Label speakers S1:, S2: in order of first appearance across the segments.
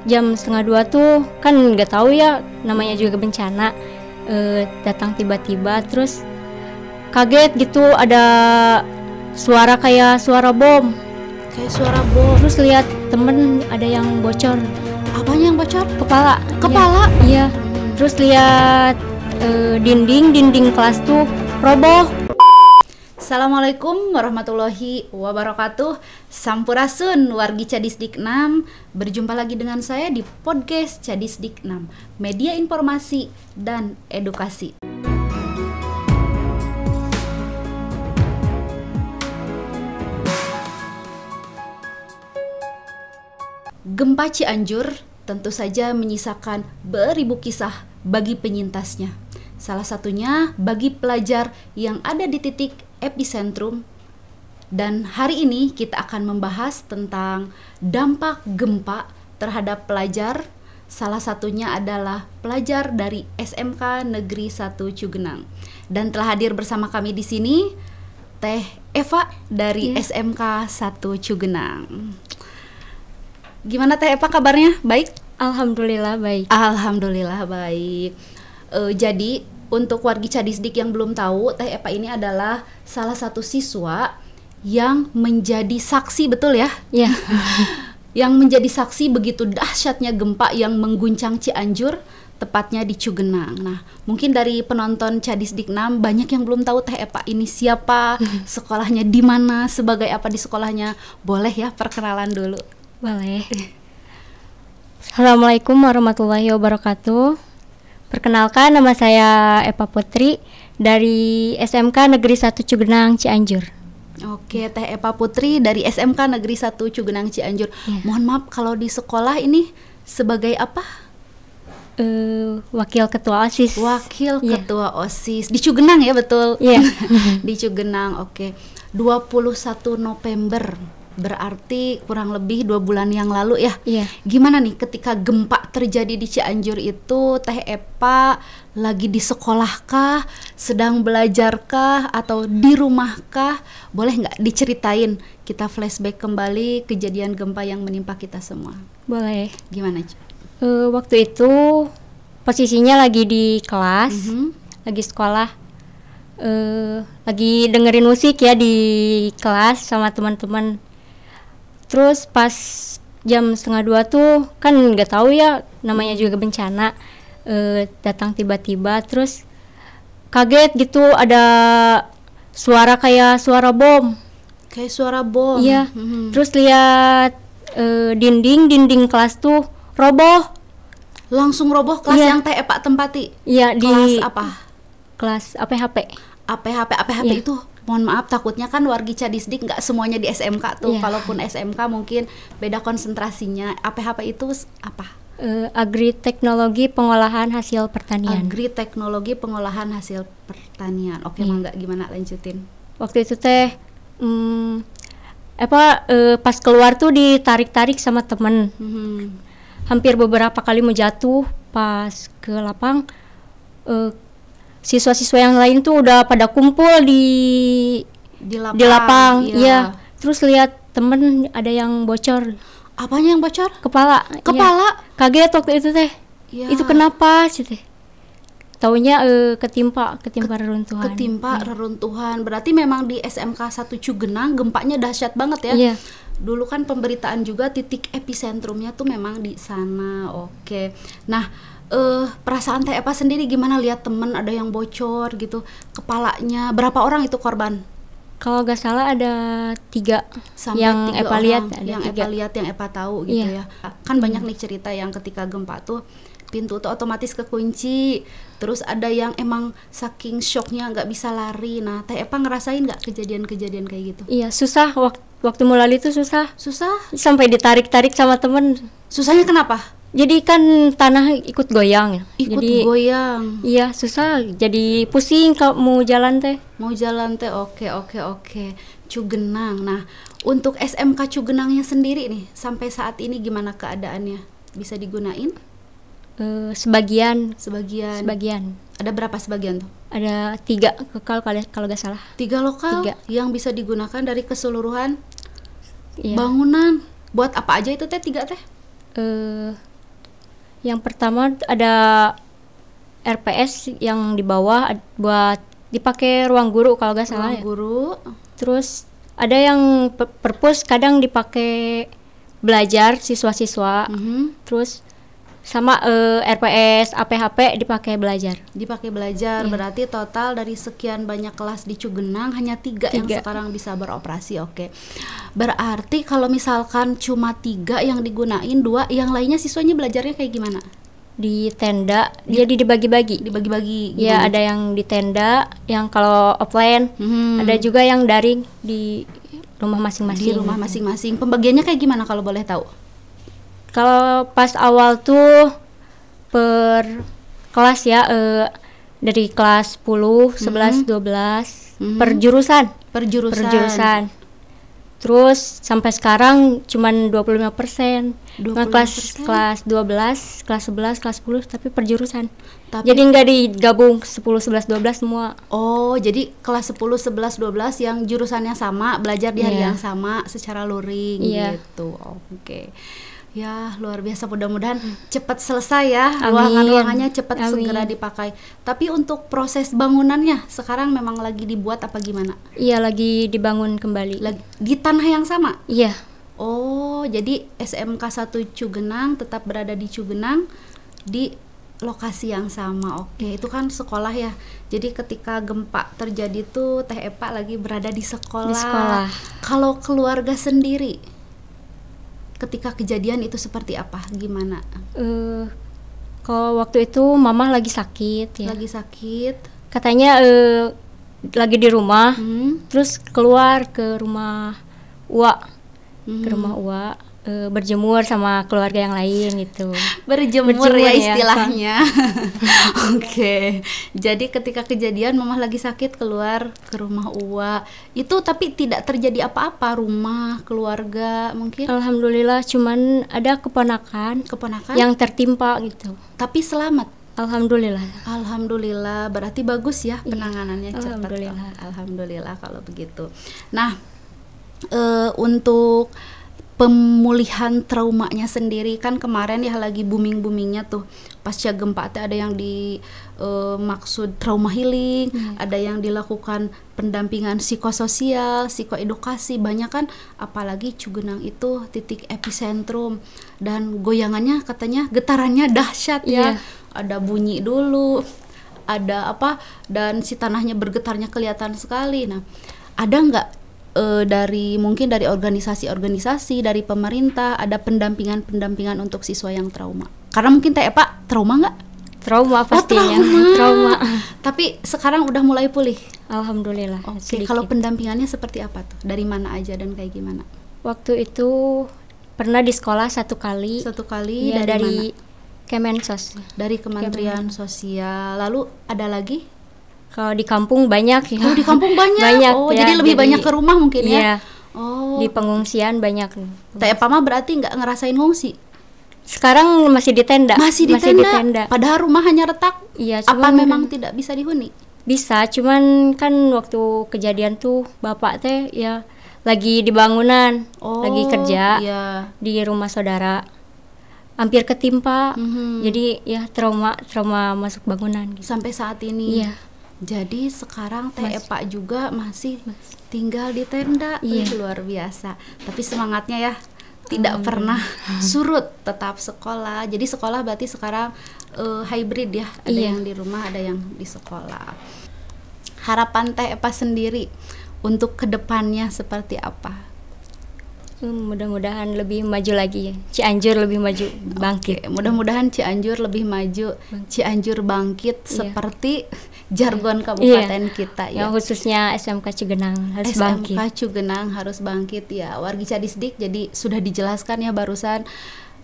S1: jam setengah 2 tuh kan nggak tahu ya, namanya juga bencana, datang tiba-tiba terus kaget gitu, ada suara kayak suara bom.
S2: Kayak suara bom.
S1: Terus lihat temen ada yang bocor.
S2: Apanya yang bocor?
S1: Kepala.
S2: Kepala?
S1: Iya. Terus lihat dinding kelas tuh roboh.
S2: Assalamualaikum warahmatullahi wabarakatuh. Sampurasun wargi Cadisdik 6. Berjumpa lagi dengan saya di podcast Cadisdik 6, media informasi dan edukasi. Gempa Cianjur tentu saja menyisakan beribu kisah bagi penyintasnya. Salah satunya bagi pelajar yang ada di titik epicentrum. Dan hari ini kita akan membahas tentang dampak gempa terhadap pelajar. Salah satunya adalah pelajar dari SMK Negeri 1 Cugenang. Dan telah hadir bersama kami di sini Teh Eva dari SMK 1 Cugenang. Gimana Teh Eva kabarnya? Baik?
S1: Alhamdulillah baik.
S2: Alhamdulillah baik. Jadi untuk wargi Cadisdik yang belum tahu, Teh Eva ini adalah salah satu siswa yang menjadi saksi, betul ya?
S1: Iya.
S2: Yang menjadi saksi begitu dahsyatnya gempa yang mengguncang Cianjur, tepatnya di Cugenang. Nah, mungkin dari penonton Cadisdik 6 banyak yang belum tahu Teh Eva ini siapa, sekolahnya di mana, sebagai apa di sekolahnya. Boleh ya perkenalan dulu?
S1: Boleh. Assalamualaikum warahmatullahi wabarakatuh. Perkenalkan, nama saya Eva Putri dari SMK Negeri 1 Cugenang Cianjur.
S2: Oke, Teh Eva Putri dari SMK Negeri 1 Cugenang Cianjur. Mohon maaf, kalau di sekolah ini sebagai apa?
S1: Wakil ketua OSIS.
S2: Wakil ketua OSIS di Cugenang ya, betul?
S1: Iya.
S2: Di Cugenang. Oke. 21 November. Berarti kurang lebih 2 bulan yang lalu ya.
S1: Iya.
S2: Gimana nih ketika gempa terjadi di Cianjur itu, Teh Eva lagi di sekolahkah, sedang belajarkah, atau di rumahkah? Boleh nggak diceritain, kita flashback kembali kejadian gempa yang menimpa kita semua?
S1: Boleh.
S2: Gimana?
S1: Waktu itu posisinya lagi di kelas, lagi sekolah, lagi dengerin musik ya di kelas sama teman-teman. Terus pas jam setengah 2 tuh kan nggak tahu ya, namanya juga bencana, datang tiba-tiba terus kaget gitu, ada suara kayak suara bom.
S2: Kayak suara bom.
S1: Iya. Terus lihat dinding kelas tuh roboh.
S2: Langsung roboh kelas yang Teh Eva tempati?
S1: Iya.
S2: Kelas
S1: di
S2: apa?
S1: Kelas APHP.
S2: APHP itu, mohon maaf, takutnya kan wargi Cadisdik nggak semuanya di SMK tuh. Kalaupun SMK mungkin beda konsentrasinya. APHP itu apa?
S1: Agri Teknologi Pengolahan Hasil Pertanian.
S2: Agri Teknologi Pengolahan Hasil Pertanian. Oke, Mangga, gimana lanjutin?
S1: Waktu itu Teh pas keluar tuh ditarik-tarik sama temen. Hampir beberapa kali mau jatuh. Pas ke lapang, siswa-siswa yang lain tuh udah pada kumpul di lapang. Iya. Terus lihat temen ada yang bocor.
S2: Apanya yang bocor?
S1: Kepala.
S2: Iya.
S1: Kaget waktu itu Teh.
S2: Ya.
S1: Itu kenapa sih Teh? Taunya ketimpa reruntuhan.
S2: Reruntuhan. Berarti memang di SMK 1 Cugenang gempanya dahsyat banget ya.
S1: Iya.
S2: Dulu kan pemberitaan juga titik epicentrumnya tuh memang di sana. Oke. Nah, perasaan Teh Eva sendiri gimana lihat temen ada yang bocor gitu kepalanya? Berapa orang itu korban?
S1: Kalau nggak salah ada 3 yang Eva lihat,
S2: yang Eva lihat, yang Eva tahu gitu ya. Kan banyak nih cerita yang ketika gempa tuh pintu tuh otomatis kekunci. Terus ada yang emang saking shocknya nggak bisa lari. Nah, Teh Eva ngerasain nggak kejadian-kejadian kayak gitu?
S1: Iya, susah waktu mulai itu susah.
S2: Susah?
S1: Sampai ditarik-tarik sama temen.
S2: Susahnya kenapa? Jadi
S1: kan tanah ikut goyang.
S2: Goyang.
S1: Iya, susah. Jadi pusing kalau mau jalan Teh.
S2: Oke. Cugenang. Nah, untuk SMK Cugenangnya sendiri nih, sampai saat ini gimana keadaannya? Bisa digunain?
S1: Sebagian.
S2: Ada berapa sebagian tuh?
S1: Ada 3 lokal kalau nggak salah.
S2: 3 lokal? 3 yang bisa digunakan dari keseluruhan
S1: iya.
S2: Bangunan. Buat apa aja itu Teh 3 Teh?
S1: Yang pertama ada RPS yang di bawah buat dipakai ruang guru kalau nggak salah
S2: Ruang
S1: ya.
S2: guru.
S1: Terus ada yang perpus kadang dipakai belajar siswa-siswa. Terus sama RPS APHP dipakai belajar.
S2: Dipakai belajar, berarti total dari sekian banyak kelas di Cugenang hanya 3 yang sekarang bisa beroperasi. Oke. Berarti kalau misalkan cuma 3 yang digunain, 2 yang lainnya siswanya belajarnya kayak gimana?
S1: Di tenda, jadi dibagi-bagi.
S2: Dibagi-bagi.
S1: Ya, ada yang di tenda, yang kalau offline, ada juga yang daring di rumah masing-masing.
S2: Di rumah masing-masing. Pembagiannya kayak gimana kalau boleh tahu?
S1: Kalau pas awal tuh per kelas ya, dari kelas 10, 11, 12 per jurusan.
S2: Per jurusan.
S1: Terus sampai sekarang cuman 25%. Nah,
S2: 25%?
S1: kelas 12, kelas 11, kelas 10 tapi per jurusan.
S2: Tapi
S1: Jadi nggak digabung 10, 11, 12 semua.
S2: oh, jadi kelas 10, 11, 12 yang jurusannya sama, belajar di hari
S1: Iya.
S2: yang sama secara luring
S1: Iya.
S2: gitu. Oke. Ya, luar biasa, mudah-mudahan cepat selesai ya.
S1: Amin.
S2: Ruangan-ruangannya cepat
S1: Amin.
S2: segera dipakai. Tapi untuk proses bangunannya sekarang memang lagi dibuat apa gimana?
S1: Iya, lagi dibangun kembali.
S2: Di tanah yang sama?
S1: Iya.
S2: Oh, jadi SMK 1 Cugenang tetap berada di Cugenang di lokasi yang sama. Oke, itu kan sekolah ya. Jadi ketika gempa terjadi tuh Teh Epa lagi berada di sekolah.
S1: Di sekolah.
S2: Kalau keluarga sendiri ketika kejadian itu seperti apa? Gimana?
S1: Kalau waktu itu mama lagi sakit ya.
S2: Lagi sakit.
S1: Katanya lagi di rumah,
S2: Hmm.
S1: terus keluar ke rumah Uwa.
S2: Hmm.
S1: Ke rumah Uwa, berjemur sama keluarga yang lain gitu.
S2: Berjemur
S1: Berjemur
S2: ya
S1: ya,
S2: istilahnya. Oke. Jadi ketika kejadian mamah lagi sakit keluar ke rumah Uwa. Itu tapi tidak terjadi apa-apa, rumah, keluarga mungkin
S1: Alhamdulillah cuman ada keponakan
S2: keponakan
S1: yang tertimpa gitu.
S2: tapi selamat.
S1: Alhamdulillah.
S2: Alhamdulillah, berarti bagus ya penanganannya cepat.
S1: Alhamdulillah.
S2: Alhamdulillah kalau begitu. Nah, untuk pemulihan traumanya sendiri kan kemarin ya lagi booming-boomingnya tuh pasca gempa ada yang di maksud trauma healing, ada yang dilakukan pendampingan psikososial, psikoedukasi, banyak kan, apalagi Cugenang itu titik epicentrum dan goyangannya katanya getarannya dahsyat ya.
S1: Iya.
S2: Ada bunyi dulu, ada apa, dan si tanahnya bergetarnya kelihatan sekali. Nah, ada nggak dari mungkin dari organisasi-organisasi, dari pemerintah ada pendampingan untuk siswa yang trauma? Karena mungkin Teh Epa trauma nggak?
S1: Trauma pastinya.
S2: Trauma. Tapi sekarang udah mulai pulih.
S1: Alhamdulillah.
S2: Oke,
S1: sedikit.
S2: kalau pendampingannya seperti apa tuh? Dari mana aja dan kayak gimana?
S1: Waktu itu pernah di sekolah satu kali.
S2: Satu kali
S1: Ya,
S2: dari
S1: dari
S2: mana?
S1: Kemensos.
S2: Dari Kementerian Sosial. Lalu ada lagi?
S1: Kalau di kampung banyak ya.
S2: Oh, di kampung banyak.
S1: Banyak
S2: Oh,
S1: ya,
S2: jadi lebih banyak ke rumah mungkin ya?
S1: Iya.
S2: Oh.
S1: Di pengungsian banyak.
S2: Teh Epa mah berarti nggak ngerasain ngungsi?
S1: Sekarang masih di tenda.
S2: Masih di tenda. Padahal rumah hanya retak.
S1: Iya,
S2: Apa
S1: cuman
S2: memang
S1: kan
S2: tidak bisa dihuni?
S1: bisa, cuman kan waktu kejadian tuh bapak teh ya lagi di bangunan,
S2: Oh,
S1: lagi kerja
S2: iya.
S1: di rumah saudara. Hampir ketimpa.
S2: Mhm.
S1: Jadi ya trauma masuk bangunan gitu.
S2: Sampai saat ini.
S1: Iya.
S2: Jadi sekarang Teh
S1: Mas-
S2: Epa juga masih tinggal di tenda.
S1: Iya.
S2: Wih, luar biasa. Tapi semangatnya ya tidak pernah surut, tetap sekolah. Jadi sekolah berarti sekarang hybrid ya. Ada
S1: Iya.
S2: yang di rumah, ada yang di sekolah. Harapan Teh Epa sendiri untuk kedepannya seperti apa?
S1: Mudah-mudahan lebih maju lagi ya. Cianjur lebih maju, bangkit.
S2: Oke, mudah-mudahan Cianjur lebih maju. Cianjur bangkit
S1: Iya.
S2: seperti jargon kabupaten kita ya.
S1: Yang khususnya SMK Cugenang harus
S2: SMK
S1: bangkit.
S2: Cugenang harus bangkit ya. Wargi Cadisdik, jadi sudah dijelaskan ya barusan,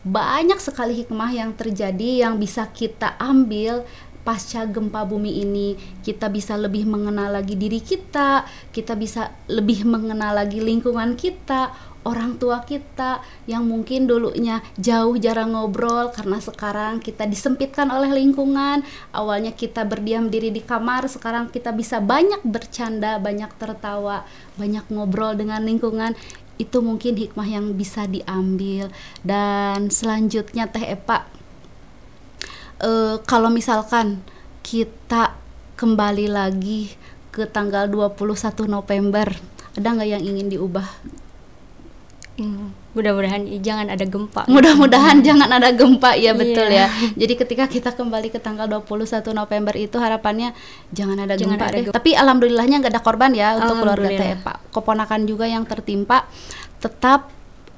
S2: banyak sekali hikmah yang terjadi yang bisa kita ambil pasca gempa bumi ini. Kita bisa lebih mengenal lagi diri kita bisa lebih mengenal lagi lingkungan kita, orang tua kita yang mungkin dulunya jauh jarang ngobrol karena sekarang kita disempitkan oleh lingkungan. Awalnya kita berdiam diri di kamar, sekarang kita bisa banyak bercanda, banyak tertawa, banyak ngobrol dengan lingkungan. Itu mungkin hikmah yang bisa diambil. Dan selanjutnya Teh Epa, kalau misalkan kita kembali lagi ke tanggal 21 November, ada nggak yang ingin diubah?
S1: Mudah-mudahan jangan ada gempa.
S2: Mudah-mudahan jangan ada gempa, ya betul
S1: Iya.
S2: ya. Jadi ketika kita kembali ke tanggal 21 November itu harapannya jangan ada gempa deh. Tapi alhamdulillahnya nggak ada korban ya untuk keluarga Teh Epa. Keponakan juga yang tertimpa tetap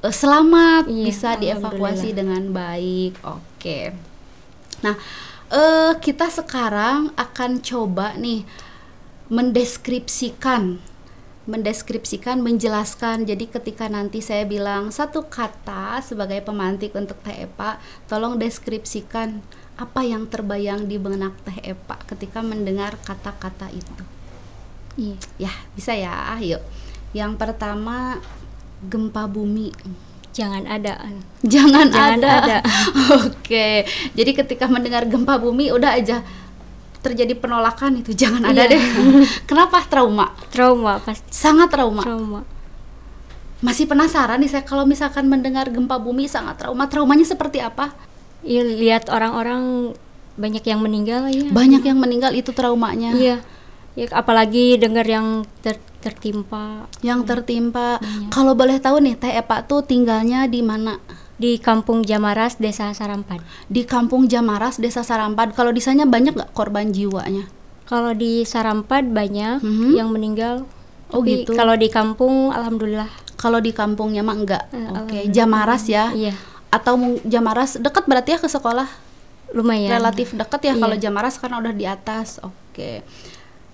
S2: selamat,
S1: Iya,
S2: bisa dievakuasi dengan baik. Oke. Nah, kita sekarang akan coba nih mendeskripsikan, menjelaskan. Jadi ketika nanti saya bilang satu kata sebagai pemantik untuk Teh Epa, tolong deskripsikan apa yang terbayang di benak Teh Epa ketika mendengar kata-kata itu.
S1: Iya.
S2: Ya, bisa ya. Yuk. Yang pertama, gempa bumi.
S1: Jangan ada.
S2: Jangan
S1: Jangan
S2: ada.
S1: ada.
S2: Oke. Jadi ketika mendengar gempa bumi udah aja terjadi penolakan, itu jangan ada
S1: Iya.
S2: deh. Kenapa? Trauma.
S1: Trauma pasti.
S2: Sangat trauma.
S1: Trauma.
S2: Masih penasaran nih saya, kalau misalkan mendengar gempa bumi sangat trauma. Traumanya seperti apa?
S1: Iya, lihat orang-orang banyak yang meninggal ya.
S2: Banyak yang meninggal, itu traumanya.
S1: Iya. Ya, apalagi dengar yang tertimpa
S2: Yang tertimpa. Kalau boleh tahu nih, Teh Epa tuh tinggalnya di mana?
S1: di Kampung Jamaras, Desa Sarampan.
S2: Di Kampung Jamaras, Desa Sarampan. Kalau di sana banyak nggak korban jiwanya?
S1: Kalau di Sarampan banyak yang meninggal.
S2: Oh,
S1: Tapi
S2: gitu.
S1: kalau di kampung alhamdulillah.
S2: Kalau di kampungnya mah enggak. Oke,
S1: alhamdulillah.
S2: Jamaras ya.
S1: Iya,
S2: Atau Jamaras dekat berarti ya ke sekolah?
S1: lumayan.
S2: Relatif dekat ya.
S1: Iya.
S2: Kalau Jamaras karena udah di atas. Oke.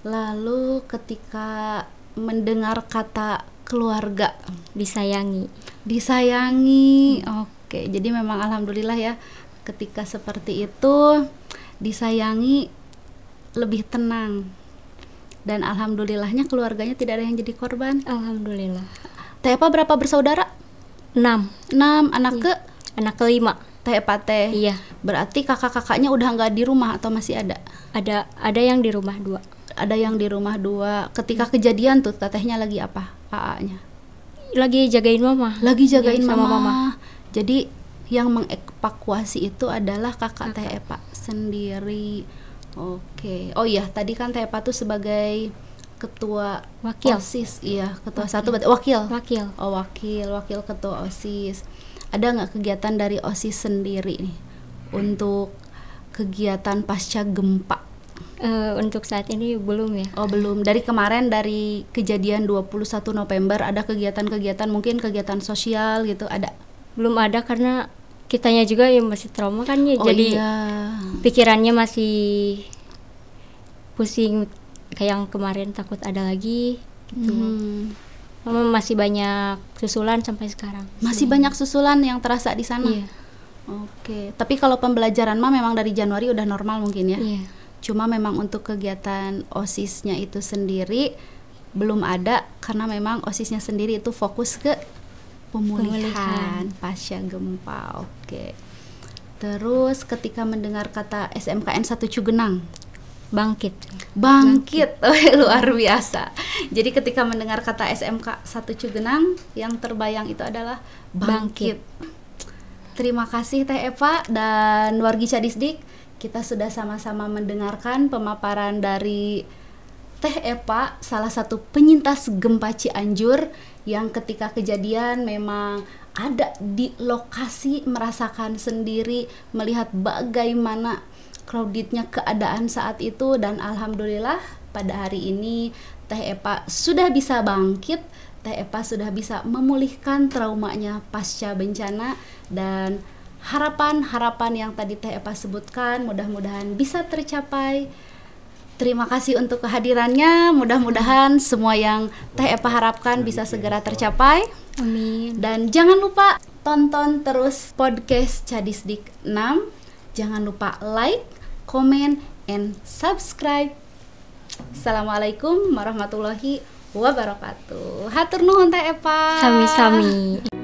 S2: Lalu ketika mendengar kata keluarga, disayangi. Oke, jadi memang alhamdulillah ya, ketika seperti itu disayangi lebih tenang. Dan alhamdulillahnya keluarganya tidak ada yang jadi korban.
S1: Alhamdulillah.
S2: Teh Epa berapa bersaudara?
S1: 6.
S2: 6. Anak ke?
S1: Anak kelima.
S2: Teh Epa teh.
S1: Iya.
S2: Berarti kakak-kakaknya udah nggak di rumah atau masih ada?
S1: Ada yang di rumah 2.
S2: Ada yang di rumah 2. Ketika kejadian tuh tetehnya lagi apa? AA-nya
S1: Lagi jagain mama.
S2: lagi jagain
S1: Iya, sama
S2: mama. Jadi yang mengevakuasi itu adalah kakak Teh Epa sendiri. Oke. Oh iya, tadi kan Teh Epa tuh sebagai ketua
S1: Wakil.
S2: OSIS. Iya, ketua
S1: Wakil.
S2: satu berarti wakil.
S1: Wakil.
S2: Oh, wakil ketua OSIS. Ada nggak kegiatan dari OSIS sendiri nih untuk kegiatan pasca gempa?
S1: Untuk saat ini belum ya.
S2: Oh, belum. Dari kemarin, dari kejadian 21 November ada kegiatan-kegiatan, mungkin kegiatan sosial gitu, ada?
S1: Belum ada karena kitanya juga yang masih trauma kan ya.
S2: Oh,
S1: Jadi
S2: iya.
S1: pikirannya masih pusing kayak yang kemarin, takut ada lagi gitu. Mama masih banyak susulan sampai sekarang.
S2: Masih banyak susulan yang terasa di sana.
S1: Iya.
S2: Oke. Tapi kalau pembelajaran mah memang dari Januari udah normal mungkin ya.
S1: Iya.
S2: Cuma memang untuk kegiatan OSIS-nya itu sendiri belum ada karena memang OSIS-nya sendiri itu fokus ke pemulihan pasca gempa. Oke. Terus ketika mendengar kata SMKN 1 Cugenang,
S1: Bangkit.
S2: Oh, luar biasa. Jadi ketika mendengar kata SMK 1 Cugenang, yang terbayang itu adalah bangkit. Terima kasih Teh Epa dan wargi Cadisdik. Kita sudah sama-sama mendengarkan pemaparan dari Teh Epa, salah satu penyintas gempa Cianjur yang ketika kejadian memang ada di lokasi, merasakan sendiri, melihat bagaimana crowdednya keadaan saat itu. Dan alhamdulillah pada hari ini Teh Epa sudah bisa bangkit, Teh Epa sudah bisa memulihkan traumanya pasca bencana, dan harapan-harapan yang tadi Teh Epa sebutkan mudah-mudahan bisa tercapai. Terima kasih untuk kehadirannya. Mudah-mudahan semua yang Teh Epa harapkan bisa segera tercapai.
S1: Amin.
S2: Dan jangan lupa tonton terus podcast Cadisdik 6. Jangan lupa like, comment, and subscribe. Assalamualaikum warahmatullahi wabarakatuh. Hatur nuhun Teh Epa.
S1: Sami-sami.